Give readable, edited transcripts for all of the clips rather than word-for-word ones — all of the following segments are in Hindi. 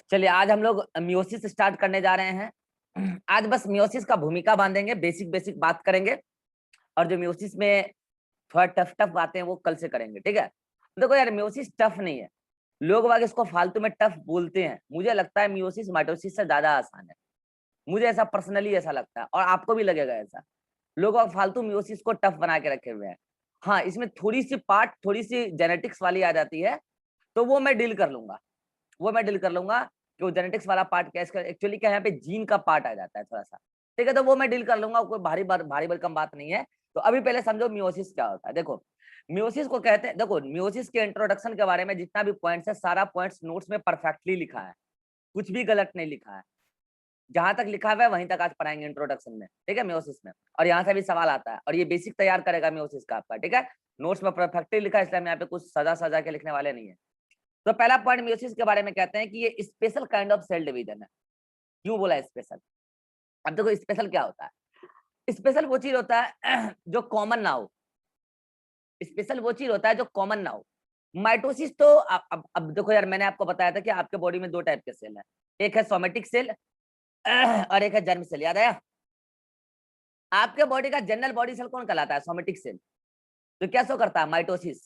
चलिए आज हम लोग मियोसिस स्टार्ट करने जा रहे हैं। आज बस मियोसिस का भूमिका बांधेंगे, बेसिक बेसिक बात करेंगे और जो मियोसिस में थोड़ा टफ टफ बातें हैं वो कल से करेंगे, ठीक है। देखो यार, मियोसिस टफ नहीं है। लोग वाग इसको फालतू में टफ बोलते हैं। मुझे लगता है मियोसिस माइटोसिस से ज्यादा आसान है। मुझे ऐसा पर्सनली ऐसा लगता है और आपको भी लगेगा ऐसा। लोग वाग फालतू मियोसिस को टफ बना के रखे हुए हैं। हाँ, इसमें थोड़ी सी जेनेटिक्स वाली आ जाती है, तो वो मैं डील कर लूंगा। कि वो जेनेटिक्स वाला पार्ट क्या है इसका, एक्चुअली क्या है, यहाँ पे जीन का पार्ट आ जाता है थोड़ा सा। ठीक है, तो वो मैं डील कर लूंगा, कोई भारी भरकम बात नहीं है। तो अभी पहले समझो मियोसिस क्या होता है। देखो, मियोसिस को कहते हैं, देखो मियोसिस के इंट्रोडक्शन के बारे में जितना भी पॉइंट्स है, सारा पॉइंट्स नोट्स में परफेक्टली लिखा है, कुछ भी गलत नहीं लिखा है। जहां तक लिखा हुआ है वहीं तक आज पढ़ाएंगे इंट्रोडक्शन में, ठीक है, मियोसिस में। और यहाँ से भी सवाल आता है और ये बेसिक तैयार करेगा मियोसिस का आपका, ठीक है। नोट्स में परफेक्टली लिखा है, इसलिए हम यहाँ पे कुछ सजा के लिखने वाले नहीं है। तो पहला पॉइंट मियोसिस के बारे में कहते हैं कि ये special kind of cell division है। क्यों बोला स्पेशल? अब देखो स्पेशल क्या होता है। स्पेशल वो चीज होता है जो कॉमन ना हो। स्पेशल वो चीज होता है जो कॉमन ना हो। माइटोसिस तो अब देखो यार, मैंने आपको बताया था कि आपके बॉडी में दो टाइप के सेल है। एक है सोमेटिक सेल और एक है जर्म सेल। याद आया? आपके बॉडी का जनरल बॉडी सेल कौन कहलाता है? Somatic cell. तो क्या शो करता है? माइटोसिस।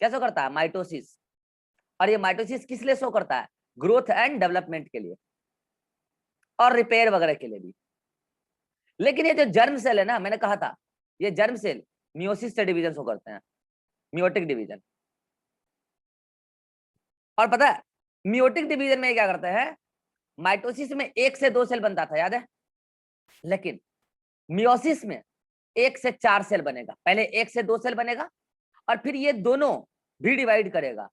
क्या शो करता है? माइटोसिस। और ये माइटोसिस किस लिए शो करता है? ग्रोथ एंड डेवलपमेंट के लिए और रिपेयर वगैरह के लिए भी। लेकिन ये जो जर्म सेल है ना, मैंने कहा था ये जर्म सेल मियोसिस से डिवीजन शो करते हैं, मियोटिक डिवीजन। और पता है मियोटिक डिवीजन में क्या करते हैं? माइटोसिस में एक से दो सेल बनता था, याद है? लेकिन मियोसिस में एक से चार सेल बनेगा। पहले एक से दो सेल बनेगा और फिर ये दोनों भी डिवाइड करेगा,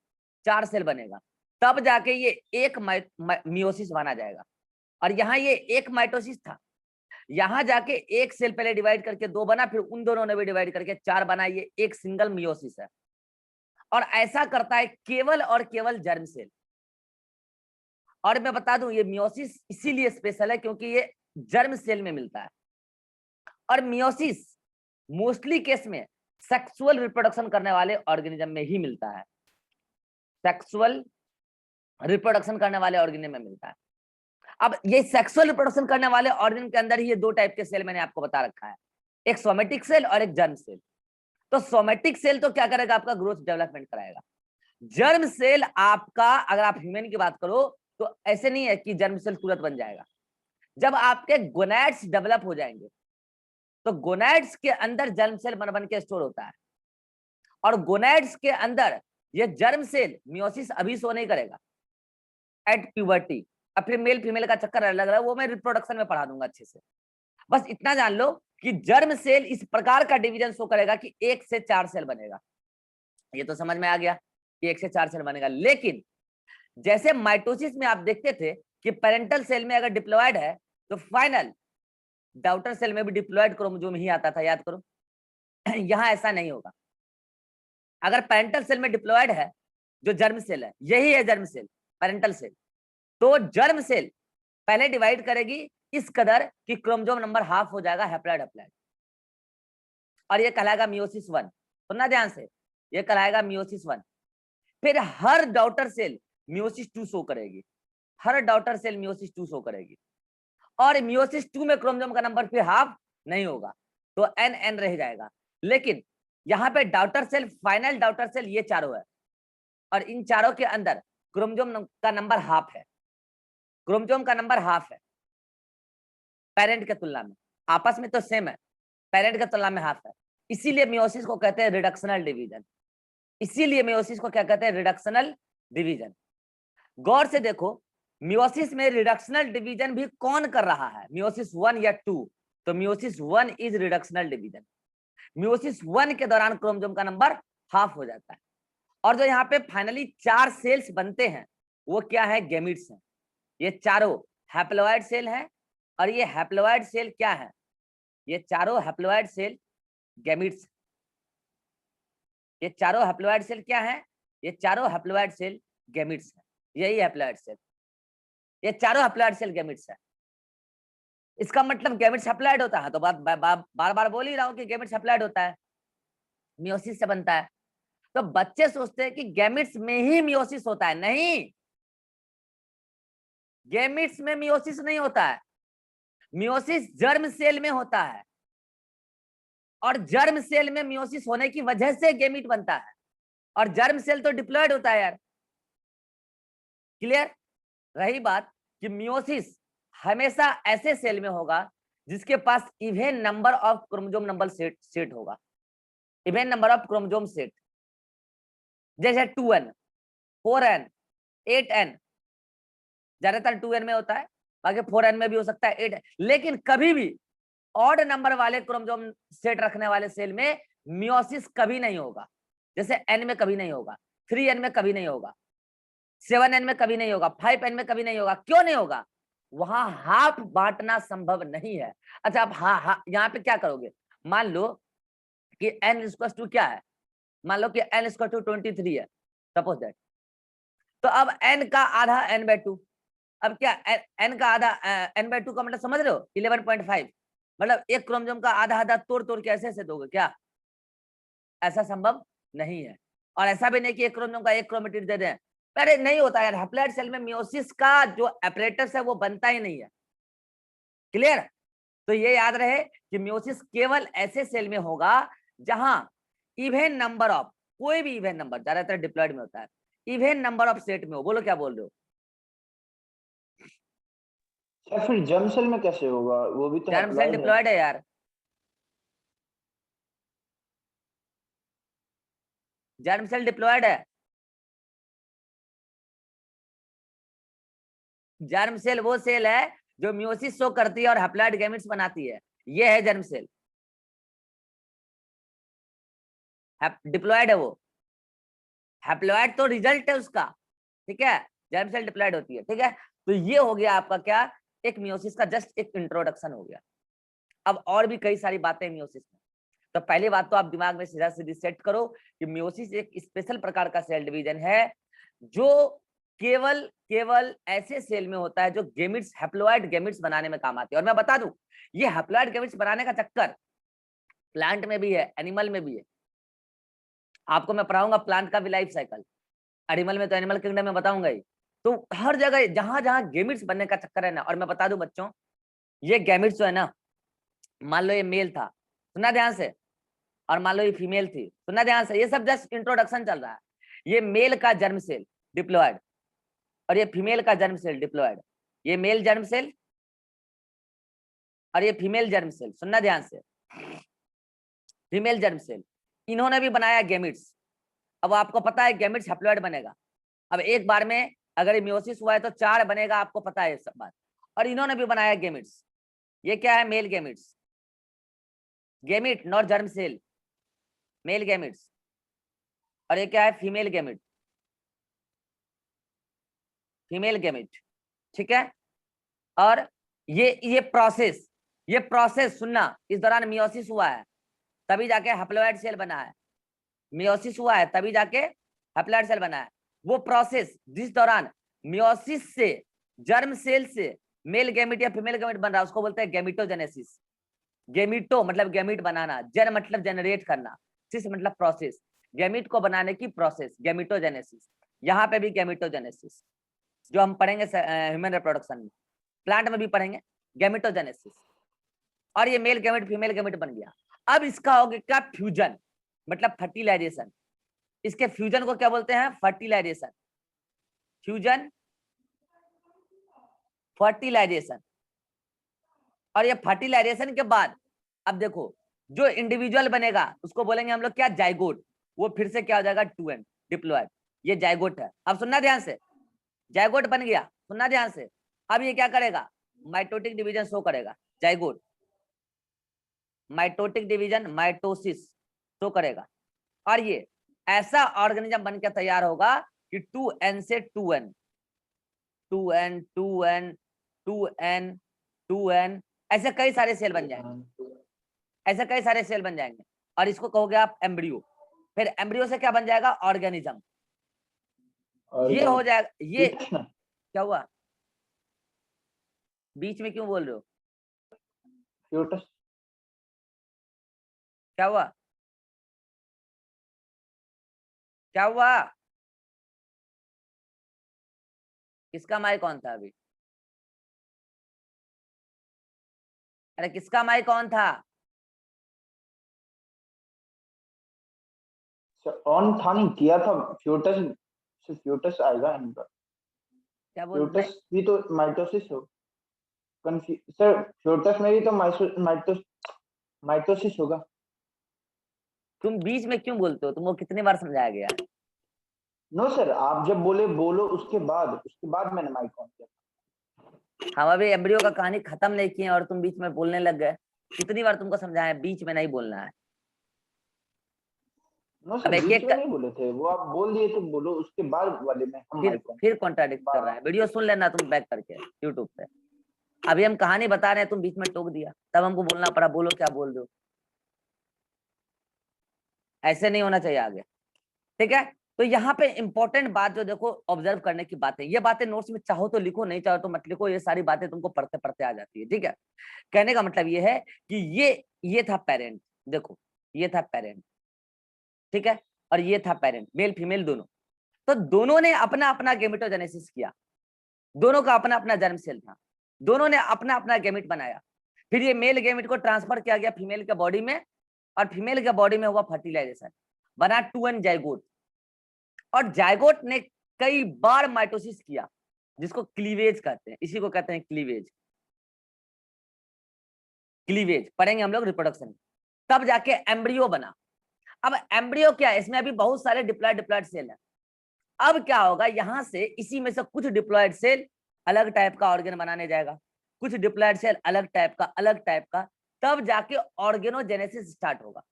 चार सेल बनेगा, तब जाके ये एक मियोसिस माना जाएगा। और यहाँ ये एक माइटोसिस था, यहां जाके एक सेल पहले डिवाइड करके दो बना, फिर उन दोनों ने भी डिवाइड करके चार बना, ये एक सिंगल मियोसिस है। और ऐसा करता है केवल और केवल जर्म सेल। और मैं बता दूं ये मियोसिस इसीलिए स्पेशल है क्योंकि ये जर्म सेल में मिलता है। और मियोसिस मोस्टली केस में सेक्सुअल रिप्रोडक्शन करने वाले ऑर्गेनिज्म में ही मिलता है। सेक्सुअल रिप्रोडक्शन करने वाले ऑर्गेनिज्म में मिलता है। अब ये सेक्सुअल रिप्रोडक्शन करने वाले ऑर्गेनिज्म के अंदर ही ये दो टाइप के सेल मैंने आपको बता रखा है, एक सोमेटिक सेल और एक जर्म सेल। तो सोमेटिक सेल तो क्या करेगा? आपका ग्रोथ डेवलपमेंट कराएगा। जर्म सेल आपका, अगर आप ह्यूमन की बात करो तो ऐसे नहीं है कि जर्म सेल तुरंत बन जाएगा। जब आपके गोनैड्स डेवलप हो जाएंगे तो गोनैड्स के अंदर जर्म सेल बन बन के स्टोर होता है। और गोनैड्स के अंदर ये जर्म सेल मियोसिस अभी शो नहीं करेगा, एट प्यूबर्टी। अब फिर मेल फीमेल का चक्कर अलग रहा है, वो मैं रिप्रोडक्शन में पढ़ा दूंगा अच्छे से। बस इतना जान लो कि जर्म सेल इस प्रकार का डिवीजन शो करेगा कि एक से चार सेल बनेगा। ये तो समझ में आ गया कि एक से चार सेल बनेगा। लेकिन जैसे माइटोसिस में आप देखते थे कि पेरेंटल सेल में अगर डिप्लॉयड है तो फाइनल डॉटर सेल में भी डिप्लॉयड क्रोमोसोम ही आता था, याद करो। यहां ऐसा नहीं होगा। अगर पेरेंटल सेल में डिप्लॉयड है, जो जर्म सेल है, यही है जर्म सेल, पेरेंटल सेल, तो जर्म सेल पहले डिवाइड करेगी इस कदर कि क्रोमोसोम नंबर हाफ हो जाएगा, हैप्लॉइड हैप्लॉइड। और ये कहलाएगा मियोसिस वन। सुनना ध्यान से, ये कहलाएगा मियोसिस वन। फिर हर daughter cell meiosis two show करेगी, हर daughter cell meiosis two show करेगी। और मियोसिस टू में क्रोमोसोम का नंबर फिर हाफ नहीं होगा, तो एन एन रह जाएगा। लेकिन यहाँ पे daughter cell, final daughter cell ये चारों है, और इन चारों के अंदर क्रोमोसोम का नंबर हाफ है। क्रोमोसोम का नंबर हाफ है पेरेंट के तुलना में, आपस में तो सेम है, पेरेंट के तुलना में हाफ है। इसीलिए मियोसिस को कहते हैं रिडक्शनल डिवीजन। इसीलिए मियोसिस को क्या कहते हैं? Reductional division. गौर से देखो, मियोसिस में रिडक्शनल डिवीजन भी कौन कर रहा है? मियोसिस वन या टू? तो meiosis one is reductional division. Meiosis one के दौरान क्रोमोसोम का नंबर हाफ हो जाता है। और जो यहाँ पे फाइनली चार सेल्स बनते हैं वो क्या है? गैमीट्स हैं। ये चारों हैप्लॉइड सेल है। और ये हैप्लॉइड सेल क्या है? ये चारों हैप्लॉइड सेल गैमीट्स। ये चारों हैप्लॉइड सेल क्या है? ये चारों हैप्लॉइड सेल गैमीट्स है। यही हैप्लॉइड सेल, ये चारों हैप्लॉइड सेल गैमीट्स है। इसका मतलब गैमेट्स हैप्लॉइड होता है, तो बार बार बोल ही रहा हूं कि गैमेट्स हैप्लॉइड होता है, मियोसिस से बनता है। तो बच्चे सोचते हैं कि गैमेट्स में ही मियोसिस होता है। नहीं, गेमिट्स में मियोसिस नहीं होता है, मियोसिस जर्म सेल में होता है, और जर्म सेल में मियोसिस होने की वजह से गेमिट बनता है, और जर्म सेल तो डिप्लॉयड होता है यार। क्लियर? रही बात कि मियोसिस हमेशा ऐसे सेल में होगा जिसके पास even number of chromosome number set होगा, even number of chromosome set, जैसे 2n 4n 8n, ज्यादातर 2n में होता है, बाकी 4n में भी हो सकता है, 8, लेकिन कभी भी ऑड नंबर वाले क्रोमोसोम सेट रखने वाले सेल में मियोसिस कभी नहीं होगा। जैसे n में कभी नहीं होगा, 3n में कभी नहीं होगा, 7n में कभी नहीं होगा, 5n में कभी नहीं होगा। क्यों नहीं होगा? वहां हाफ बांटना संभव नहीं है। अच्छा, आप हाँ यहाँ पे क्या करोगे? मान लो कि n इक्वल टू क्या है, मान लो कि n इक्वल टू 23 है, सपोज दैट। तो अब n का आधा n/2, अब क्या n का आधा n/2 का मतलब समझ रहे हो? 11.5, मतलब एक क्रोमोसोम का आधा आधा तोड़ तोड़ के ऐसे दोगे क्या? ऐसा संभव नहीं है। और ऐसा भी नहीं कि एक क्रोमोसोम का एक क्रोमेटिड दे दें, अरे नहीं होता यार। हैप्लॉइड सेल में मियोसिस का जो एपरेटस है वो बनता ही नहीं है। क्लियर? तो ये याद रहे कि मियोसिस केवल ऐसे सेल में होगा जहां इवेन नंबर ऑफ, कोई भी इवेन नंबर, ज्यादातर डिप्लॉयड में होता है, इवेन नंबर ऑफ सेट में हो। बोलो क्या बोल रहे हो? सर फिर जर्म सेल में कैसे होगा, वो भी तो जर्म सेल हैप्लॉइड है। डिप्लॉयड है यार, जर्म सेल डिप्लॉयड है। जर्म सेल वो सेल है जो मियोसिस शो करती है और हैप्लॉइड गैमेट्स बनाती है, ये है जर्म सेल। डिप्लॉयड है वो, हैप्लॉइड तो रिजल्ट है उसका, ठीक है। जर्म सेल डिप्लॉयड होती है, ठीक है। तो ये हो गया आपका क्या, एक मियोसिस का जस्ट एक इंट्रोडक्शन हो गया। अब और भी कई सारी बातें मियोसिस में। तो पहली बात तो आप दिमाग में सीधा सीधी सेट करो कि मियोसिस एक स्पेशल प्रकार का सेल डिवीजन है जो केवल केवल ऐसे सेल में होता है जो गेमिट्स, हैप्लॉइड गेमिट्स बनाने में काम आते हैं। और मैं बता दूं, ये हैप्लॉइड गेमिट्स बनाने का चक्कर प्लांट में भी है, एनिमल में भी है। आपको मैं पढ़ाऊंगा प्लांट का भी लाइफ साइकिल, एनिमल में तो एनिमल किंगडम में बताऊंगा ही। तो हर जगह जहां जहां गेमिट्स बनने का चक्कर है ना, और मैं बता दूं बच्चों, ये गेमिट्स जो है ना, मान लो ये मेल था, सुना ध्यान से, और मान लो ये फीमेल थी, सुना ध्यान से, ये सब जस्ट इंट्रोडक्शन चल रहा है। ये मेल का जर्म सेल डिप्लॉयड, और ये फीमेल का जर्म सेल डिप्लॉयड, ये मेल जर्म सेल और ये फीमेल जर्म सेल, सुनना ध्यान से, फीमेल जर्म सेल, इन्होंने भी बनाया गेमिट्स। अब आपको पता है गेमिट्स हैप्लॉइड बनेगा। अब एक बार में अगर मियोसिस हुआ है तो 4 बनेगा, आपको पता है सब बात। और इन्होंने भी बनाया गेमिट्स। ये क्या है? Male gametes, gamete not germ cell, male gametes. और ये क्या है? फीमेल गेमिट, फीमेल गेमिट, ठीक है। और ये प्रोसेस सुनना, इस दौरान मियोसिस हुआ है तभी जाके हैप्लॉइड सेल बना है, मियोसिस हुआ है तभी जाके हैप्लॉइड सेल बना है। वो प्रोसेस जिस दौरान मियोसिस से जर्म सेल से मेल गैमेट या फीमेल गैमेट बन रहा है उसको बोलते हैं गैमिटोजेनेसिस। गैमिटो मतलब गैमिट बनाना, जन मतलब जनरेट करना, सिस मतलब प्रोसेस, गैमिट को बनाने की प्रोसेस गैमिटोजेनेसिस। यहाँ पे भी गैमिटोजेनेसिस जो हम पढ़ेंगे ह्यूमन रिप्रोडक्शन में, प्लांट में भी पढ़ेंगे गैमिटोजेनेसिस। और ये मेल गैमेट फीमेल गैमेट बन गया। अब इसका हो गया क्या? फ्यूजन मतलब फर्टिलाइजेशन। इसके फ्यूजन को क्या बोलते हैं? Fertilisation, fusion fertilisation. और ये फर्टिलाइजेशन के बाद अब देखो जो इंडिविजुअल बनेगा उसको बोलेंगे हम लोग क्या? जाइगोट। वो फिर से क्या हो जाएगा? 2n diploid. ये जाइगोट है। अब सुनना ध्यान से, जाइगोट बन गया, सुनना ध्यान से। अब ये क्या करेगा? माइटोटिक डिवीजन शो करेगा, zygote mitotic division mitosis show करेगा। और ये ऐसा ऑर्गेनिज्म बन के तैयार होगा कि 2n से 2n 2n 2n 2n 2n ऐसे कई सारे सेल बन जाएंगे, ऐसे कई सारे सेल बन जाएंगे। और इसको कहोगे आप एम्ब्रियो। फिर एम्ब्रियो से क्या बन जाएगा? ऑर्गेनिज्म। ये हो जाएगा, ये क्या हुआ? बीच में क्यों बोल रहे हो? फ्यूटस। क्या हुआ? क्या हुआ? किसका माइक ऑन था अभी? अरे किसका माइक ऑन था? ऑन था नहीं, किया था। फ्यूटस आएगा इनका। क्या बोल रहे? फ्यूटस भी तो माइटोसिस हो। सर फ्यूटस में भी तो माइटोसिस होगा। तुम बीच में क्यों बोलते हो? तुमको कितनी बार समझाया गया? नो सर, आप जब बोले बोलो उसके बाद मैंने माइक ऑन किया। हम अभी एम्ब्रियो का कहानी खत्म नहीं किए और तुम बीच में बोलने लग गए। कितनी बार तुमको समझाया बीच में नहीं बोलना है? नो अब सर, एक बीच एक में नहीं बोले थे वो, आप बोल दिए तो बोलो उसके बाद वाले में हम माइक ऑन। फिर कॉन्ट्राडिक्ट कर रहा है। वीडियो सुन लेना तुम बैक करके यूट्यूब पे। अभी हम कहानी बता रहे हैं, तुम बीच में टोक दिया, तब हमको बोलना पड़ा बोलो क्या बोल दो। ऐसे नहीं होना चाहिए आगे, ठीक है? तो यहाँ पे इंपॉर्टेंट बात जो देखो, ऑब्जर्व करने की बात है। ये बातें नोट्स में चाहो तो लिखो, नहीं चाहो तो मत लिखो, ये सारी बातें तुमको पढ़ते पढ़ते आ जाती है, ठीक है? कहने का मतलब ये है कि ये था पेरेंट, देखो ये था पेरेंट, ठीक है? और ये था पेरेंट, मेल फीमेल दोनों। तो दोनों ने अपना अपना गेमेटोजेनेसिस किया, दोनों का अपना अपना जर्म सेल था, दोनों ने अपना अपना गेमिट बनाया। फिर ये मेल गेमिट को ट्रांसफर किया गया फीमेल के बॉडी में, और फीमेल के बॉडी में हुआ फर्टिलाइजेशन, बना 2n जाइगोट। और जाइगोट ने कई बार माइटोसिस किया, जिसको क्लीवेज कहते हैं, इसी को कहते हैं क्लीवेज। क्लीवेज पढ़ेंगे हम लोग रिप्रोडक्शन, तब जाके एम्ब्रियो बना। अब एम्ब्रियो क्या है? इसमें अभी बहुत सारे डिप्लॉयड सेल है। अब क्या होगा, यहां से इसी में से कुछ डिप्लॉयड सेल अलग टाइप का ऑर्गेन बनाने जाएगा, कुछ डिप्लॉयड सेल अलग टाइप का, तब जाके ऑर्गेनोजेनेसिस स्टार्ट होगा।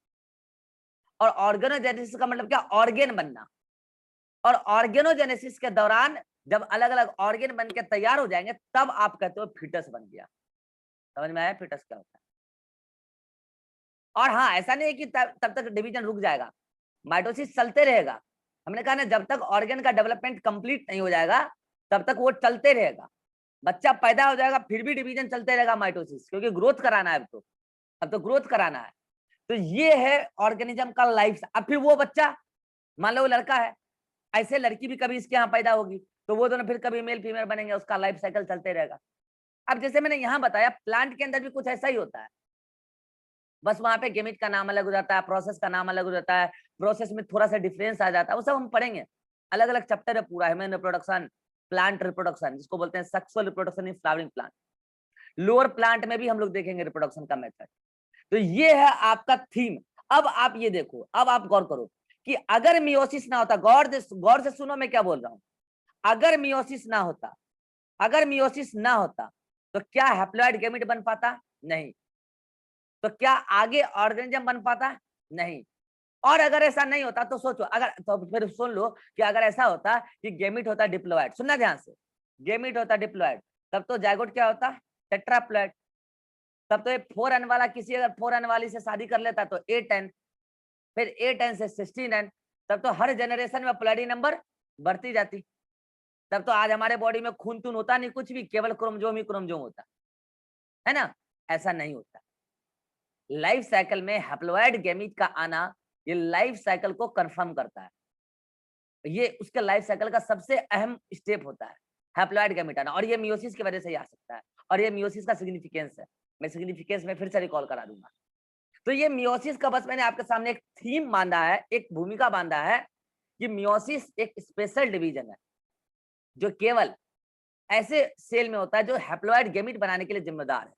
और ऑर्गेनोजेनेसिस का मतलब क्या? ऑर्गेन बनना। और ऑर्गेनोजेनेसिस के दौरान जब अलग अलग ऑर्गेन बन के तैयार हो जाएंगे, तब आप कहते हो फीटस बन गया। समझ में आया फीटस क्या होता है? और हाँ, ऐसा नहीं है कि तब तक डिवीजन रुक जाएगा, माइटोसिस चलते रहेगा। हमने कहा ना, जब तक ऑर्गन का डेवलपमेंट कंप्लीट नहीं हो जाएगा तब तक वो चलते रहेगा। बच्चा पैदा हो जाएगा फिर भी डिवीजन चलते रहेगा माइटोसिस, क्योंकि ग्रोथ कराना है। अब तो ग्रोथ कराना है। तो ये है ऑर्गेनिज्म का लाइफ। अब फिर वो बच्चा, मान लो वो लड़का है, ऐसे लड़की भी कभी इसके यहाँ पैदा होगी, तो वो दोनों फिर कभी मेल फीमेल बनेंगे, उसका लाइफ साइकिल चलते रहेगा। अब जैसे मैंने यहाँ बताया, प्लांट के अंदर भी कुछ ऐसा ही होता है, बस वहां पे गेमिट का नाम अलग हो जाता है, प्रोसेस का नाम अलग हो जाता है, प्रोसेस में थोड़ा सा डिफरेंस आ जाता है, वो सब हम पढ़ेंगे। अलग अलग चैप्टर है पूरा, ह्यूमन रिप्रोडक्शन, प्लांट रिप्रोडक्शन, जिसको बोलते हैं sexual reproduction in flowering plant. Lower plant में भी हम लोग देखेंगे रिप्रोडक्शन का मेथड। तो ये है आपका थीम। अब आप ये देखो, अब आप गौर करो कि अगर मियोसिस ना होता, गौर से सुनो मैं क्या बोल रहा हूं। अगर मियोसिस ना होता, अगर मियोसिस ना होता तो क्या हैप्लॉइड गैमेट बन पाता? नहीं। तो क्या आगे ऑर्गेनिज्म बन पाता? नहीं। और अगर ऐसा नहीं होता तो सोचो, अगर तो फिर सुन लो कि अगर ऐसा होता कि गेमिट होता डिप्लॉयड, सुनना ध्यान से, गेमिट होता डिप्लॉयड, तब तो जाइगोट क्या होता? टेट्राप्लॉयड। तब तो ये 4n वाला किसी अगर 4n वाली से शादी कर लेता तो 8n, फिर 8n से 16n, तब तो हर जनरेशन में प्लैडी नंबर बढ़ती जाती। तब तो आज हमारे बॉडी में खून तून होता नहीं कुछ भी, केवल क्रोमोजोम ही क्रोमोजोम होता है ना। ऐसा नहीं होता। लाइफ साइकिल में हैप्लॉइड गैमीट का आना, ये लाइफ साइकिल को कंफर्म करता है। ये उसके लाइफ साइकिल का सबसे अहम स्टेप होता है, हैप्लॉइड गैमीट आना। और ये मियोसिस की वजह से ही आ सकता है। और ये मियोसिस का सिग्निफिकेंस है, मैं सिग्निफिकेंस में फिर से रिकॉल करा दूंगा। तो ये मियोसिस का बस मैंने आपके सामने एक थीम बांधा है, एक भूमिका बांधा है कि मियोसिस एक स्पेशल डिवीजन है जो केवल ऐसे सेल में होता है जो हैप्लॉइड गैमीट बनाने के लिए जिम्मेदार है।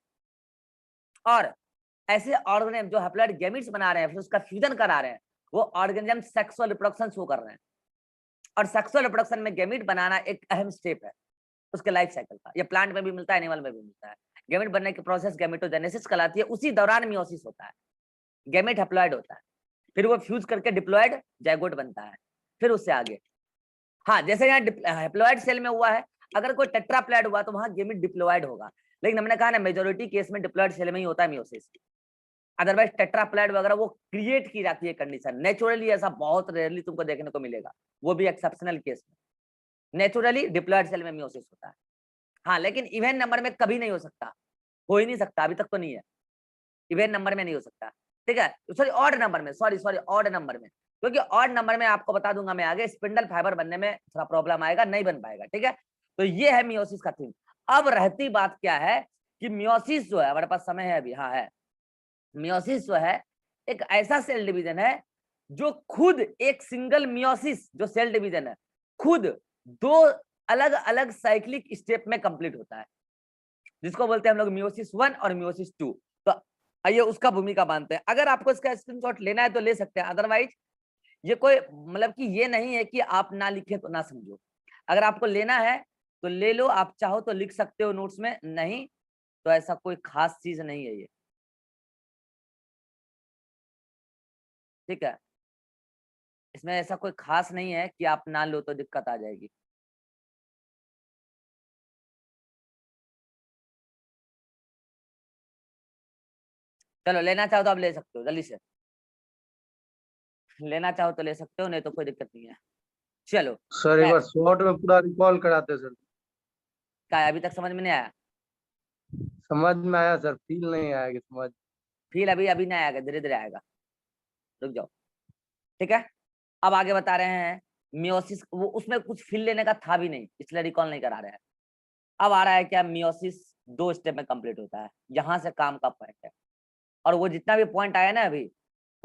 और ऐसे ऑर्गेनिज्म जो हैप्लॉइड गैमीट्स बना रहे हैं, फिर उसका फ्यूजन करा रहे हैं, वो ऑर्गेनिज्म सेक्सुअल रिप्रोडक्शन शो कर रहे हैं। और सेक्सुअल रिप्रोडक्शन में गैमीट बनाना एक अहम स्टेप है उसके लाइफ साइकिल का। ये प्लांट में भी मिलता है, एनिमल में भी मिलता है। गैमेट बनने की प्रोसेस गैमेटोजेनेसिस कहलाती है। उसी दौरान मियोसिस होता है, गैमेट हैप्लॉइड होता है, फिर वो फ्यूज करके डिप्लॉयड जाइगोट बनता है, फिर उससे आगे। हाँ, जैसे यहाँ हैप्लॉइड सेल में हुआ है, अगर कोई टेट्राप्लॉइड हुआ तो वहां गैमेट डिप्लॉयड होगा। लेकिन हमने कहा ना, मेजोरिटी केस में डिप्लॉयड सेल में ही होता है मियोसिस। अदरवाइज टेट्राप्लॉइड वगैरह वो क्रिएट की जाती है कंडीशन, नेचुरली ऐसा बहुत रेयरली तुमको देखने को मिलेगा, वो भी एक्सेप्शनल केस में। नेचुरली डिप्लॉयड सेल में मियोसिस होता है। हाँ, लेकिन इवन नंबर में कभी नहीं हो सकता, हो ही नहीं सकता, अभी तक तो नहीं है, इवन नंबर में नहीं हो सकता, ठीक है? सॉरी ऑड नंबर में, सॉरी ऑड नंबर में, क्योंकि ऑड नंबर में आपको बता दूंगा मैं आगे, स्पिंडल फाइबर बनने में थोड़ा प्रॉब्लम आएगा, नहीं बन पाएगा, ठीक है? तो ये है मियोसिस का थीम। अब रहती बात क्या है कि मियोसिस जो है, हमारे पास समय है अभी, हाँ है, मियोसिस जो है एक ऐसा सेल डिवीजन है जो खुद एक सिंगल मियोसिस जो सेल डिवीजन है खुद दो अलग अलग साइक्लिक स्टेप में कंप्लीट होता है, जिसको बोलते हैं हम लोग मियोसिस 1 और मियोसिस 2। तो आइए उसका भूमिका मानते हैं। अगर आपको इसका स्क्रीनशॉट लेना है तो ले सकते हैं, अदरवाइज ये कोई मतलब कि ये नहीं है कि आप ना लिखे तो ना समझो। अगर आपको लेना है तो ले लो, आप चाहो तो लिख सकते हो नोट्स में, नहीं तो ऐसा कोई खास चीज नहीं है ये, ठीक है। इसमें ऐसा कोई खास नहीं है कि आप ना लो तो दिक्कत आ जाएगी। चलो लेना चाहो तो आप ले सकते हो, जल्दी से लेना चाहो तो ले सकते हो, नहीं तो कोई दिक्कत नहीं है। चलो सर एक बार शॉर्ट में पूरा रिकॉल कराते सर। क्या अभी तक समझ में नहीं आया? समझ में आया सर, फील नहीं आया कि समझ। फील अभी अभी नहीं आएगा, धीरे धीरे आएगा, रुक जाओ, ठीक है। अब आगे बता रहे हैं मियोसिस, वो उसमें कुछ फील लेने का था भी नहीं इसलिए रिकॉल नहीं करा रहे हैं। अब आ रहा है क्या, मियोसिस 2 स्टेप में कंप्लीट होता है, यहाँ से काम का पॉइंट है। और वो जितना भी पॉइंट आया ना अभी,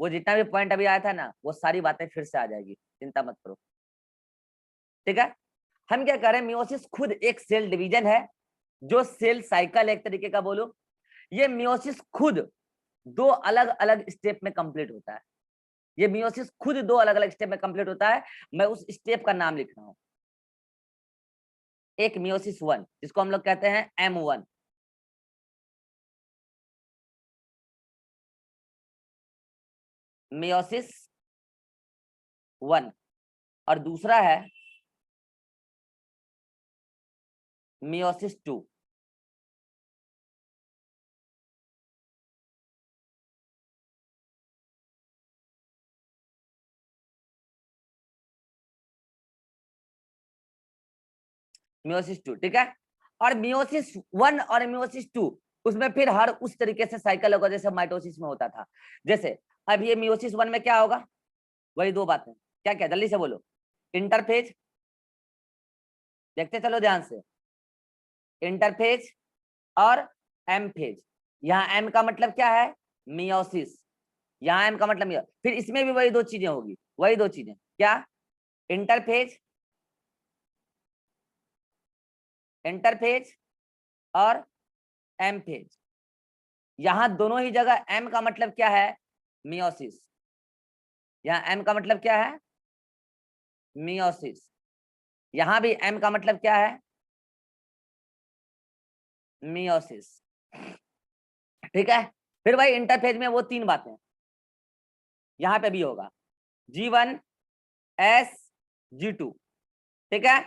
वो जितना भी पॉइंट अभी आया था ना, वो सारी बातें फिर से आ जाएगी, चिंता मत करो, ठीक है। हम क्या कह रहे हैं, मियोसिस खुद एक सेल डिवीजन है जो सेल साइकिल एक तरीके का बोलो। ये मियोसिस खुद दो अलग अलग स्टेप में कंप्लीट होता है, ये मियोसिस खुद दो अलग अलग स्टेप में कंप्लीट होता है। मैं उस स्टेप का नाम लिख रहा हूं, एक मियोसिस 1 जिसको हम लोग कहते हैं M1, मियोसिस 1, और दूसरा है मियोसिस 2। मियोसिस 2, ठीक है। और मियोसिस 1 और मियोसिस 2 उसमें फिर हर उस तरीके से साइकिल होगा जैसे माइटोसिस में होता था। जैसे अब ये मियोसिस 1 में क्या होगा, वही दो बातें, क्या क्या जल्दी से बोलो, इंटरफेज, देखते चलो ध्यान से, इंटरफेज और एम फेज। यहाँ एम का मतलब क्या है, मियोसिस, यहाँ एम का मतलब मियो, फिर इसमें भी वही दो चीजें होगी, वही दो चीजें, क्या, इंटरफेज, इंटरफेज और एम फेज। यहां दोनों ही जगह एम का मतलब क्या है, मियोसिस, यहाँ एम का मतलब क्या है, मियोसिस, यहां भी एम का मतलब क्या है, मियोसिस, ठीक है। फिर भाई इंटरफेज में वो तीन बातें यहां पे भी होगा, G1 S G2, ठीक है।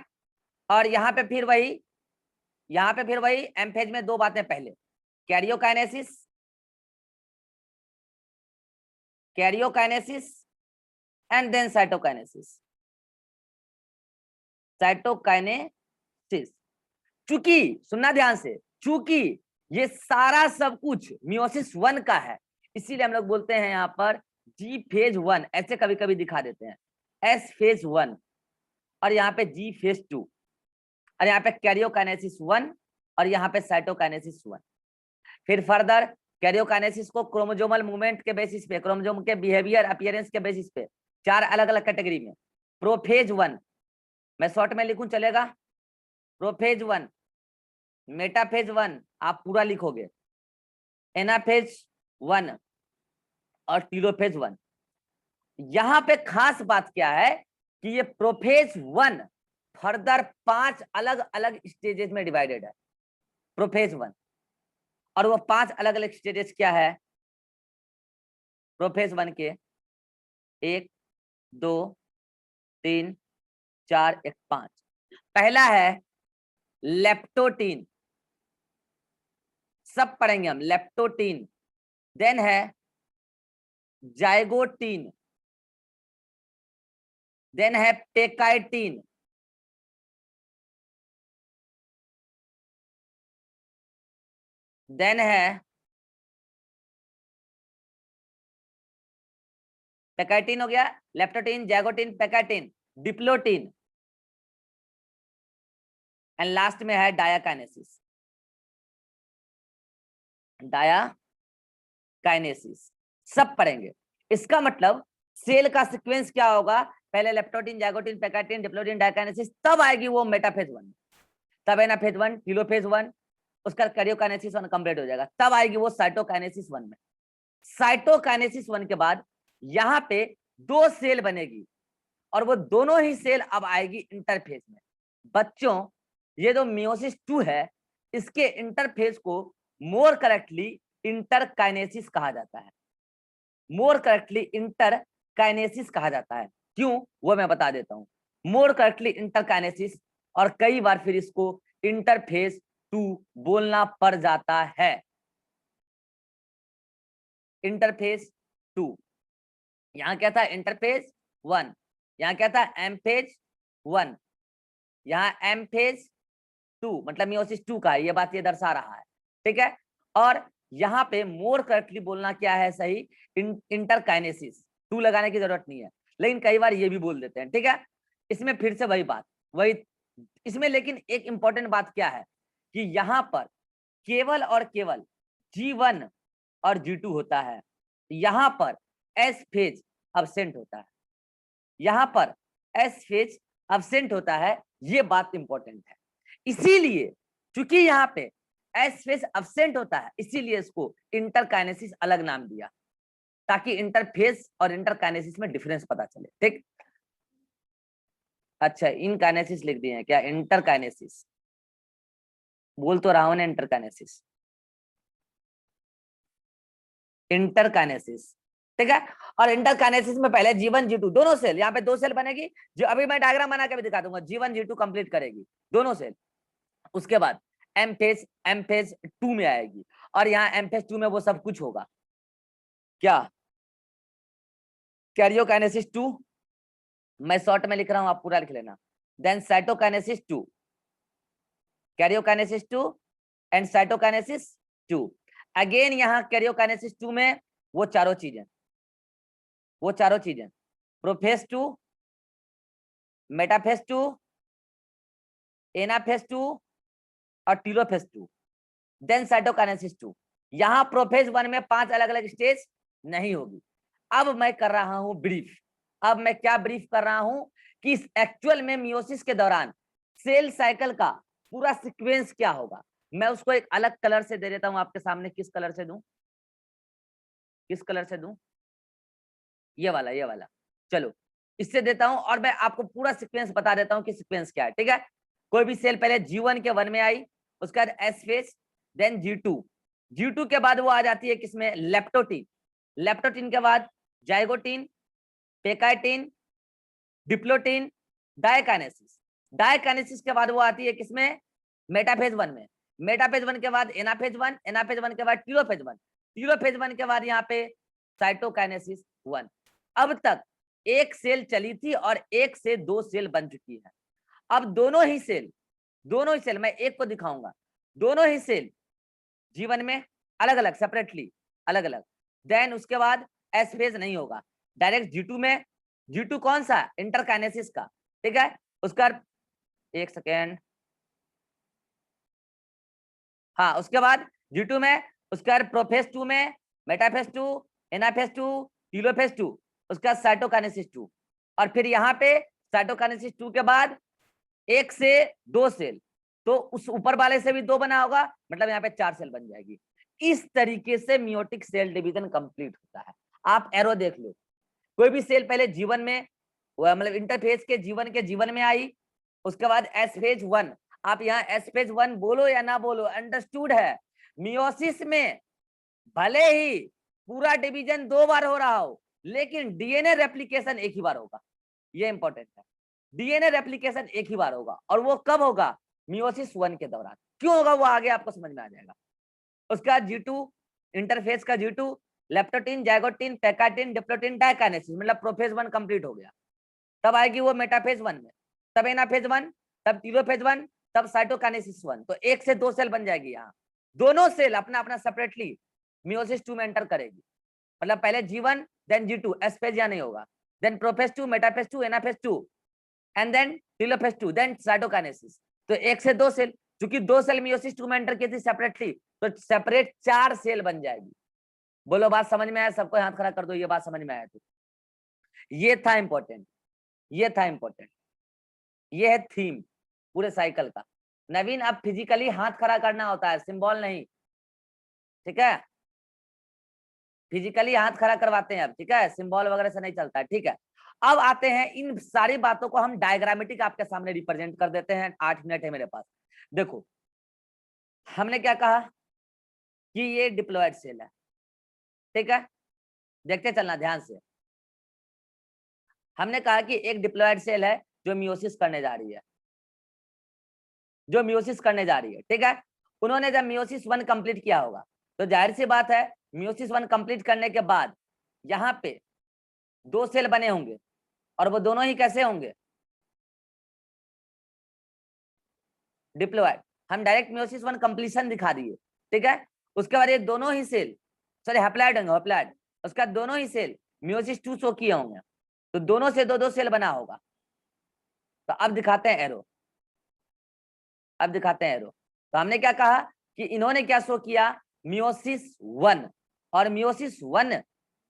और यहाँ पे फिर वही, यहाँ पे फिर वही एम फेज में दो बातें, पहले karyokinesis, karyokinesis and then cytokinesis, cytokinesis. चूंकि सुनना ध्यान से, चूंकि ये सारा सब कुछ मियोसिस 1 का है, इसीलिए हम लोग बोलते हैं यहाँ पर G फेज 1, ऐसे कभी कभी दिखा देते हैं, S फेज 1 और यहाँ पे G फेज 2, और यहाँ पे कैरियोकाइनेसिस 1 और यहाँ पे साइटोकाइनेसिस 1। फिर फर्दर कैरियोकाइनेसिस को क्रोमोसोमल मूवमेंट के बेसिस पे, क्रोमोसोम के बिहेवियर अपीयरेंस के बेसिस पे चार अलग अलग कैटेगरी में, प्रोफेज 1, मैं शॉर्ट में लिखूं चलेगा, प्रोफेज 1, मेटाफेज 1 आप पूरा लिखोगे, एनाफेज 1 और टीलोफेज 1। यहाँ पे खास बात क्या है कि ये प्रोफेज 1 फर्दर 5 अलग अलग स्टेजेस में डिवाइडेड है, प्रोफेज 1, और वो 5 अलग अलग स्टेजेस क्या है प्रोफेज 1 के, 1 2 3 4 1 5। पहला है लेप्टोटीन, सब पढ़ेंगे हम, लेप्टोटीन। देन है जाइगोटीन, देन है पेकाइटीन, देन है पेकाइटीन हो गया, leptotene, zygotene, pachytene, diplotene, and last में है डायाकाइनेसिस। डायाकाइनेसिस, सब पढ़ेंगे। इसका मतलब सेल का सीक्वेंस क्या होगा, पहले leptotene, zygotene, pachytene, diplotene, diakinesis, तब आएगी वो मेटाफेज 1, तब एनाफेज 1, टेलोफेज 1, उसका कैरियोकाइनेसिस 1 कंप्लीट हो जाएगा, तब आएगी वो साइटोकाइनेसिस 1 में। साइटोकाइनेसिस 1 के बाद यहाँ पे 2 सेल बनेगी और वो दोनों ही सेल अब आएगी इंटरफेज में। बच्चों ये जो मियोसिस 2 है इसके इंटरफेज को मोर करेक्टली इंटरकाइनेसिस कहा जाता है, मोर करेक्टली इंटरकाइनेसिस कहा जाता है। क्यों, वो मैं बता देता हूं। मोर करेक्टली इंटरकाइनेसिस, और कई बार फिर इसको इंटरफेज 2 बोलना पड़ जाता है। इंटरफेज 2, यहां क्या था इंटरफेज 1, यहां क्या था एमफेज 1, यहाँ एमफेज 2 मतलब मियोसिस 2 का है, ये बात ये दर्शा रहा है, ठीक है। और यहाँ पे मोर करेक्टली बोलना क्या है सही, इंटरकाइनेसिस, 2 लगाने की जरूरत नहीं है, लेकिन कई बार ये भी बोल देते हैं, ठीक है। इसमें फिर से वही बात, वही इसमें, लेकिन एक इंपॉर्टेंट बात क्या है कि यहाँ पर केवल और केवल G1 और G2 होता है, यहाँ पर S फेज अब्सेंट होता है, यहाँ पर S फेज अब्सेंट होता है, ये बात इंपॉर्टेंट है। इसीलिए चूंकि यहाँ पे S फेज अब्सेंट होता है, इसीलिए इसको इंटरकाइनेसिस अलग नाम दिया, ताकि इंटरफेज और इंटरकाइनेसिस में डिफरेंस पता चले, ठीक। अच्छा, इनकाइनेसिस लिख दिए हैं क्या, इंटरकाइनेसिस बोल तो रहा हूं ना, इंटरकाइनेसिस, इंटरकाइनेसिस, ठीक है। और इंटरकाइनेसिस में पहले G1 G2 दोनों सेल, यहाँ पे 2 सेल बनेगी, जो अभी मैं डायग्राम बना के भी दिखा दूंगा, G1 G2 कंप्लीट करेगी दोनों सेल। उसके बाद एम फेज 2 में आएगी, और यहाँ एम फेज 2 में वो सब कुछ होगा, क्या, कैरियोकाइनेसिस 2, मैं शॉर्ट में लिख रहा हूं, आप पूरा लिख लेना, then cytokinesis 2, karyokinesis 2 and cytokinesis 2। Again यहाँ कैरियोकाइनेसिस 2 में वो चारों चीजें, प्रोफेज 2, मेटाफेज 2, एनाफेज 2 और टेलोफेज 2, देन साइटोकाइनेसिस 2। यहाँ प्रोफेज 1 में 5 अलग अलग स्टेज नहीं होगी। अब मैं कर रहा हूं ब्रीफ, अब मैं क्या ब्रीफ कर रहा हूं कि एक्चुअल में मियोसिस के दौरान सेल साइकिल का पूरा सीक्वेंस क्या होगा। मैं उसको एक अलग कलर से दे देता हूं आपके सामने, किस कलर से दूं, किस कलर से दूं, ये वाला, चलो इससे देता हूं, और मैं आपको पूरा सीक्वेंस बता देता हूं कि सीक्वेंस क्या है, ठीक है। कोई भी सेल पहले G1 के 1 में आई, उसके बाद S फेज, देन G2 के बाद वो आ जाती है किसमें, लेप्टोटीन, लेप्टोटीन के बाद जाइगोटीन, पैकाइटीन, डिप्लोटीन, डायकाइनेसिस के बाद वो आती है किसमें, मेटाफेज 1 में, मेटाफेज 1 के बाद एनाफेज 1, एनाफेज 1 के बाद टेलोफेज 1, टेलोफेज 1 के बाद यहाँ पे साइटोकाइनेसिस 1। अब तक एक सेल चली थी और 1 से 2 सेल बन चुकी है। अब दोनों ही सेल मैं एक को दिखाऊंगा, दोनों ही सेल G1 में अलग अलग सेपरेटली अलग अलग, देन उसके बाद S फेज नहीं होगा, डायरेक्ट G2 में, G2 कौन सा, इंटरकाइनेसिस का, ठीक है। उसका एक सेकेंड, हाँ, उसके बाद G2 में, उसके बाद प्रोफेज 2 में, मेटाफेज 2, एनाफेज 2, टेलोफेज 2, उसका साइटोकाइनेसिस 2, और फिर यहाँ पे साइटोकाइनेसिस 2 के बाद 1 से 2 सेल, तो उस ऊपर वाले से भी 2 बना होगा, मतलब यहाँ पे 4 सेल बन जाएगी। इस तरीके से मियोटिक सेल डिवीजन कंप्लीट होता है। आप एरो देख लो, कोई भी सेल पहले G1 में, मतलब इंटरफेज के G1 में आई, उसके बाद S फेज 1, आप यहाँ S फेज 1 बोलो या ना बोलो, अंडरस्टूड है। मियोसिस में भले ही पूरा डिवीजन 2 बार हो रहा हो, लेकिन डीएनए रेप्लिकेशन एक ही बार होगा, ये इंपॉर्टेंट है। डीएनए रेप्लिकेशन एक ही बार होगा, और वो कब होगा, मियोसिस 1 के दौरान। क्यों होगा वो आगे आपको समझ में आ जाएगा। उसका G2, इंटरफेज का G2, leptotene, zygotene, pachytene, diplotene, diakinesis, मतलब प्रोफेज 1 कंप्लीट हो गया, तब आएगी वो मेटाफेज 1 में, तब एनाफेज 1, तब टेलोफेज 1, तब साइटोकाइनेसिस 1। तो 1 से 2 सेल बन जाएगी। यहाँ दोनों सेल अपना अपना सेपरेटली मियोसिस 2 में एंटर करेगी, मतलब पहले G1 then G2, S phase यहाँ नहीं होगा, then prophase 2, metaphase 2, anaphase 2, and then telophase 2, then cytokinesis. तो 1 से 2 सेल, क्योंकि 2 सेल मियोसिस 2 में एंटर की थी सेपरेटली, तो सेपरेट 4 सेल बन जाएगी। बोलो बात समझ में आया? सबको हाथ खड़ा कर दो, ये बात समझ में आया तो। ये था इंपॉर्टेंट, ये था इंपॉर्टेंट, ये है थीम पूरे साइकिल का। नवीन, अब फिजिकली हाथ खड़ा करना होता है, सिंबल नहीं, ठीक है? फिजिकली हाथ खड़ा करवाते हैं अब, ठीक है? सिंबल वगैरह से नहीं चलता है, ठीक है? अब आते हैं, इन सारी बातों को हम डायग्रामेटिक आपके सामने रिप्रेजेंट कर देते हैं। 8 मिनट है मेरे पास। देखो हमने क्या कहा कि ये डिप्लॉयड सेल है, ठीक है? देखते चलना ध्यान से। हमने कहा कि एक डिप्लॉयड सेल है जो मियोसिस करने जा रही है, जो मियोसिस करने जा रही है, ठीक है? उन्होंने जब मियोसिस 1 कंप्लीट किया होगा, तो जाहिर सी बात है मियोसिस 1 कंप्लीट करने के बाद यहाँ पे 2 सेल बने होंगे, और वो दोनों ही कैसे होंगे? डिप्लॉयड। हम डायरेक्ट मियोसिस 1 कंप्लीशन दिखा दिए, ठीक है? उसके बाद ये दोनों ही सेल, सॉरी हैप्लॉइड होंगे, हैप्लॉइड। उसका दोनों ही सेल मियोसिस 2 शो किए होंगे, तो दोनों से 2-2 सेल बना होगा। तो अब दिखाते हैं एरो, अब दिखाते हैं एरो। तो हमने क्या कहा कि इन्होंने क्या शो किया? मियोसिस 1, और मियोसिस 1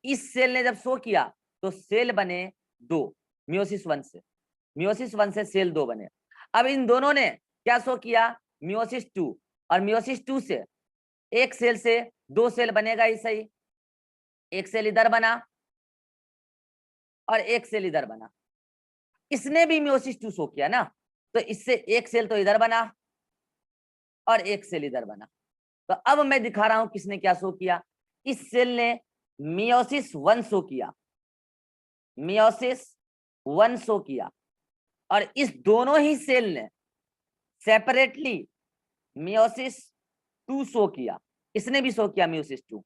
इस सेल ने जब शो किया तो सेल बने 2 मियोसिस 1 से, मियोसिस 1 से सेल 2 बने। अब इन दोनों ने क्या शो किया? मियोसिस 2, और मियोसिस 2 से एक सेल से 2 सेल बनेगा ही सही। एक सेल इधर बना और एक सेल इधर बना। इसने भी मियोसिस 2 शो किया ना, तो इससे एक सेल तो इधर बना और एक सेल इधर बना। तो अब मैं दिखा रहा हूं किसने क्या शो किया। इस सेल ने मियोसिस 1 शो किया, मियोसिस 1 शो किया, और इस दोनों ही सेल ने सेपरेटली मियोसिस 2 शो किया। इसने भी शो किया मियोसिस 2,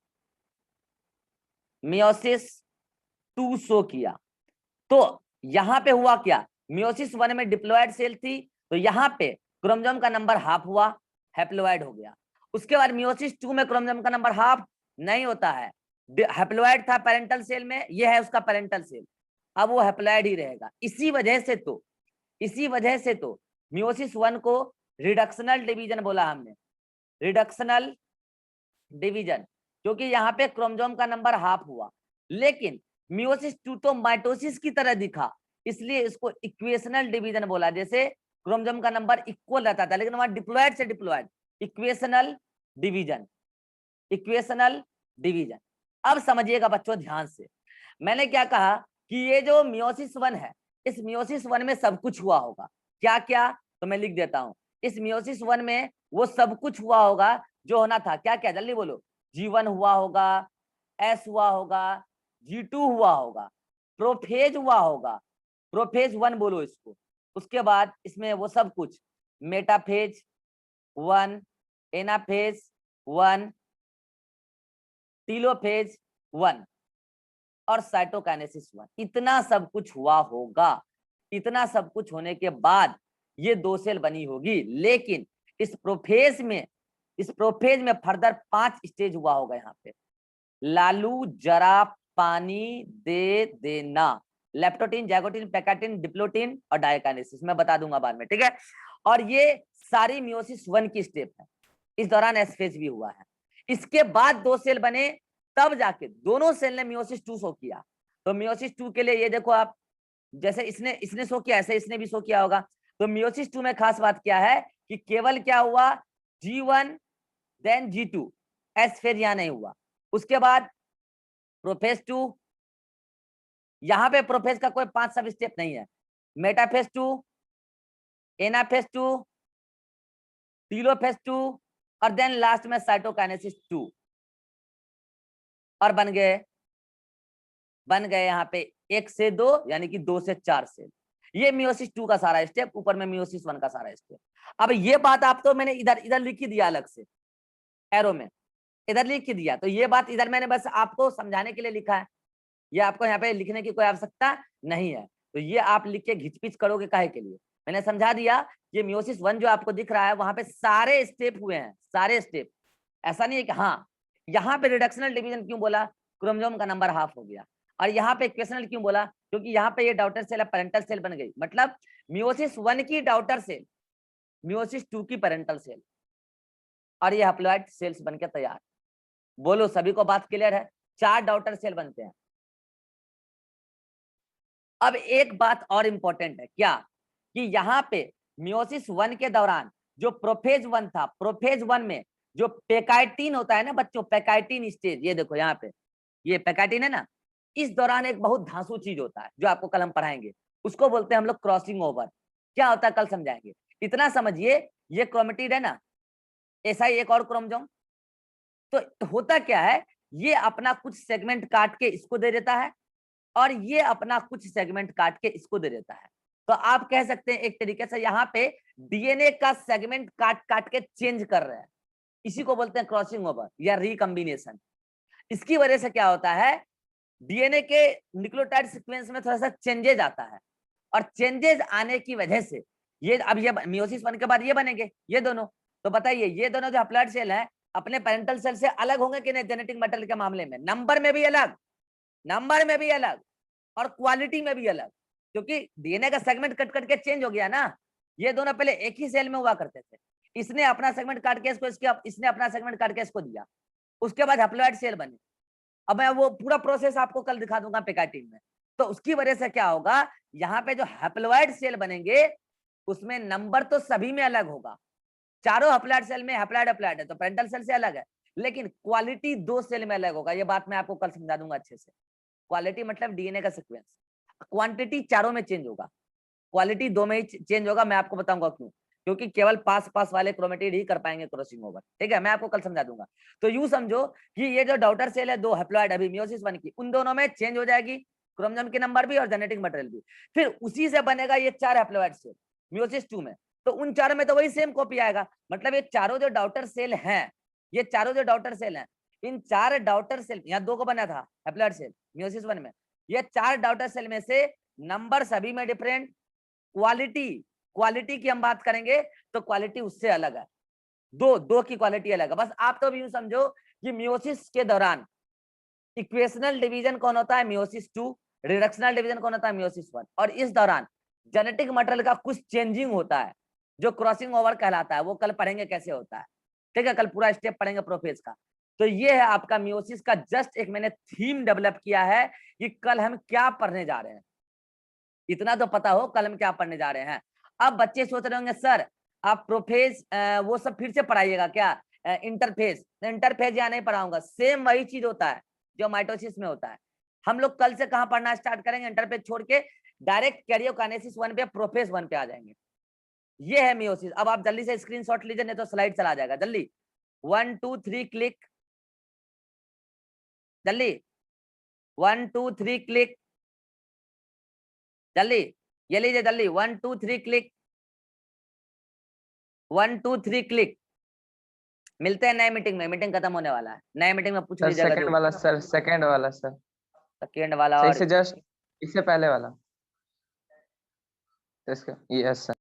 मियोसिस 2 शो किया। तो यहां पे हुआ क्या? मियोसिस 1 में डिप्लॉयड सेल थी, तो यहाँ पे क्रोमोसोम का नंबर हाफ हुआ, हैप्लॉइड हो गया। उसके बाद मियोसिस 2 में क्रोमोसोम का नंबर हाफ नहीं होता है, हैप्लॉइड था पेरेंटल सेल में, ये है उसका पेरेंटल सेल, अब वो हैप्लॉइड ही रहेगा। इसी वजह से तो मियोसिस 1 को रिडक्शनल डिवीजन बोला हमने, रिडक्शनल डिवीजन, क्योंकि यहाँ पे क्रोमोसोम का नंबर हाफ हुआ। लेकिन मियोसिस 2 तो माइटोसिस की तरह दिखा, इसलिए इसको इक्वेशनल डिवीजन बोला। जैसे क्रोमोसोम का नंबर इक्वल रहता था, लेकिन वहां डिप्लॉयड से diploid, equational division, equational division. अब समझिएगा बच्चों ध्यान से, मैंने क्या कहा कि ये जो मियोसिस 1 है, इस मियोसिस 1 में सब कुछ हुआ होगा। क्या क्या? तो मैं लिख देता हूं। इस मियोसिस 1 में वो सब कुछ हुआ होगा जो होना था। क्या क्या? जल्दी बोलो। G1 हुआ होगा, S हुआ होगा, G2 हुआ होगा, प्रोफेज हुआ होगा, प्रोफेज 1 बोलो इसको। उसके बाद इसमें वो सब कुछ, मेटाफेज 1, एनाफेज 1, टीलोफेज 1 और साइटोकाइनेसिस 1, इतना सब कुछ हुआ होगा। इतना सब कुछ होने के बाद ये 2 सेल बनी होगी। लेकिन इस प्रोफेज में फर्दर 5 स्टेज हुआ होगा। यहाँ पे लालू जरा पानी दे देना, लेप्टोटीन, जैगोटीन, पैकाटीन, डिप्लोटीन और डायकाइनेसिस, मैं बता दूंगा बाद में, ठीक है? और ये सारी मियोसिस 1 की स्टेप है। इस दौरान एस फेज भी हुआ है। इसके बाद 2 सेल बने, तब जाके दोनों सेल ने मियोसिस 2 शो किया। तो मियोसिस 2 के लिए ये देखो आप, जैसे इसने शो किया ऐसे इसने भी शो किया होगा। तो मियोसिस 2 में खास बात क्या है कि केवल क्या हुआ? G1 then G2, S phase यहां नहीं हुआ। उसके बाद प्रोफेज 2, यहां पे प्रोफेज का कोई 5 सब स्टेप नहीं है। मेटाफेज 2, एनाफेज 2, टीलोफेज 2 और देन लास्ट में साइटोकाइनेसिस 2, और बन गए यहाँ पे 1 से 2 यानी कि 2 से 4 सेल। ये मियोसिस 2 का सारा स्टेप, ऊपर में मियोसिस 1 का सारा स्टेप। अब ये बात आप तो मैंने इधर लिख ही दिया अलग से, एरो में इधर लिख ही दिया। तो ये बात इधर मैंने बस आपको समझाने के लिए लिखा है, ये आपको यहाँ पे लिखने की कोई आवश्यकता नहीं है। तो ये आप लिख के घिचपिच करोगे काहे के लिए? मैंने समझा दिया। ये मियोसिस 1 जो आपको दिख रहा है, वहां पे सारे स्टेप हुए हैं, सारे स्टेप। ऐसा नहीं है कि हाँ यहाँ पे रिडक्शनल डिवीजन क्यों बोला? क्रोमोसोम का नंबर हाफ हो गया। और यहाँ पे इक्वेशनल क्यों बोला? क्योंकि यहाँ पे ये डॉटर सेल पेरेंटल सेल बन गई। मतलब मियोसिस 1 की डॉटर सेल, मियोसिस 2 की पेरेंटल सेल, और ये हैप्लॉइड सेल्स बनके तैयार। बोलो सभी को बात क्लियर है? 4 डॉटर सेल बनते हैं। अब एक बात और इंपॉर्टेंट है क्या, कि यहाँ पे मियोसिस 1 के दौरान जो प्रोफेज 1 था, प्रोफेज 1 में जो पेकाइटिन होता है ना बच्चों, पेकाइटिन स्टेज, ये देखो यहाँ पे ये पेकाइटिन है ना, इस दौरान एक बहुत धांसू चीज होता है जो आपको कल हम पढ़ाएंगे, उसको बोलते हैं हम लोग क्रॉसिंग ओवर। क्या होता है कल समझाएंगे। इतना समझिए, ये क्रोमेटिड है ना, ऐसा ही एक और क्रोमोसोम, तो होता क्या है, ये अपना कुछ सेगमेंट काट के इसको दे देता है और ये अपना कुछ सेगमेंट काट के इसको दे देता है। तो आप कह सकते हैं एक तरीके से यहाँ पे डीएनए का सेगमेंट काट काट के चेंज कर रहे हैं, इसी को बोलते हैं क्रॉसिंग ओवर या रिकम्बिनेशन। इसकी वजह से क्या होता है, डीएनए के न्यूक्लियोटाइड सीक्वेंस में थोड़ा सा चेंजेज आता है, और चेंजेस आने की वजह से ये अब ये मियोसिस 1 के बाद ये बनेंगे ये दोनों। तो बताइए ये दोनों जो हैप्लॉइड सेल है अपने पेरेंटल सेल से अलग होंगे कि नहीं जेनेटिक मटेरियल के मामले में? नंबर में भी अलग, नंबर में भी अलग और क्वालिटी में भी अलग, क्योंकि डीएनए का सेगमेंट कट कट के चेंज हो गया ना। ये दोनों पहले एक ही सेल में हुआ करते थे, इसने अपना सेगमेंट काट के इसको, इसने अपना सेगमेंट काट के इसको दिया, उसके बाद हैप्लॉइड सेल बने। अब मैं वो पूरा प्रोसेस आपको कल दिखा दूंगा पेकाइटिन में। तो उसकी वजह से क्या होगा, यहाँ पे जो हैप्लॉइड सेल बनेंगे उसमें नंबर तो सभी में अलग होगा, चारों हैप्लॉइड सेल में हैप्लॉइड हैप्लॉइड है तो पेरेंटल सेल से अलग है, लेकिन क्वालिटी 2 सेल में अलग होगा। ये बात मैं आपको कल समझा दूंगा अच्छे से। क्वालिटी मतलब डीएनए का सीक्वेंस, क्वांटिटी चारों में चेंज होगा, क्वालिटी 2 में ही चेंज होगा। मैं आपको बताऊंगा क्यों, क्योंकि केवल पास पास वाले क्रोमेटिड ही कर पाएंगे क्रॉसिंग ओवर। ठीक है, मैं आपको कल समझा दूंगा। तो यूं समझो कि ये जो डॉटर सेल है 2 हैप्लॉइड अभी मियोसिस 1 की, उन दोनों में चेंज हो जाएगी क्रोमोसोम के नंबर भी और जेनेटिक मटेरियल भी, फिर उसी से बनेगा ये 4 हैप्लॉइड सेल मियोसिस 2 में। तो उन चारों में तो वही सेम कॉपी आएगा, मतलब ये चारों जो डॉटर सेल हैं, ये चारों जो डॉटर सेल हैं, इन 4 डॉटर सेल, यहाँ 2 को बना था हैप्लॉइड सेल मियोसिस 1 में, ये 4 डॉटर सेल में से नंबर सभी में डिफरेंट, क्वालिटी की हम बात करेंगे तो क्वालिटी उससे अलग है, दो की क्वालिटी अलग है। बस आप तो यूं समझो कि मियोसिस के दौरान इक्वेशनल डिवीजन कौन होता है, मियोसिस 2, रिडक्शनल डिवीजन कौन होता है, मियोसिस 1, और इस दौरान जेनेटिक मटेरियल का कुछ चेंजिंग होता है जो क्रॉसिंग ओवर कहलाता है। वो कल पढ़ेंगे कैसे होता है, ठीक है, कल पूरा स्टेप पढ़ेंगे प्रोफेज का। तो ये है आपका मियोसिस का, जस्ट एक मैंने थीम डेवलप किया है कि कल हम क्या पढ़ने जा रहे हैं, इतना तो पता हो कल हम क्या पढ़ने जा रहे हैं। अब बच्चे सोच रहे होंगे सर आप प्रोफेज वो सब फिर से पढ़ाइएगा क्या, इंटरफेज? इंटरफेज या नहीं पढ़ाऊंगा, सेम वही चीज होता है जो माइटोसिस में होता है। हम लोग कल से कहाँ पढ़ना स्टार्ट करेंगे, इंटरफेज छोड़ के डायरेक्ट कैरियोकाइनेसिस 1 पे, प्रोफेज 1 पे आ जाएंगे। ये है मियोसिस। अब आप जल्दी से स्क्रीनशॉट लीजिए नहीं तो स्लाइड चला जाएगा। जल्दी 1 2 3 क्लिक, जल्दी 1 2 3 क्लिक, जल्दी ये लीजिए, जल्दी 1 2 3 क्लिक, 1 2 3 क्लिक। मिलते हैं नए मीटिंग में, मीटिंग खत्म होने वाला है, नए मीटिंग में पूछ सर लीजिएगा सेकंड जो वाला, सर सेकंड वाला सर, सेकेंड वाला सही और से जस्ट इससे पहले वाला, इसका यस सर।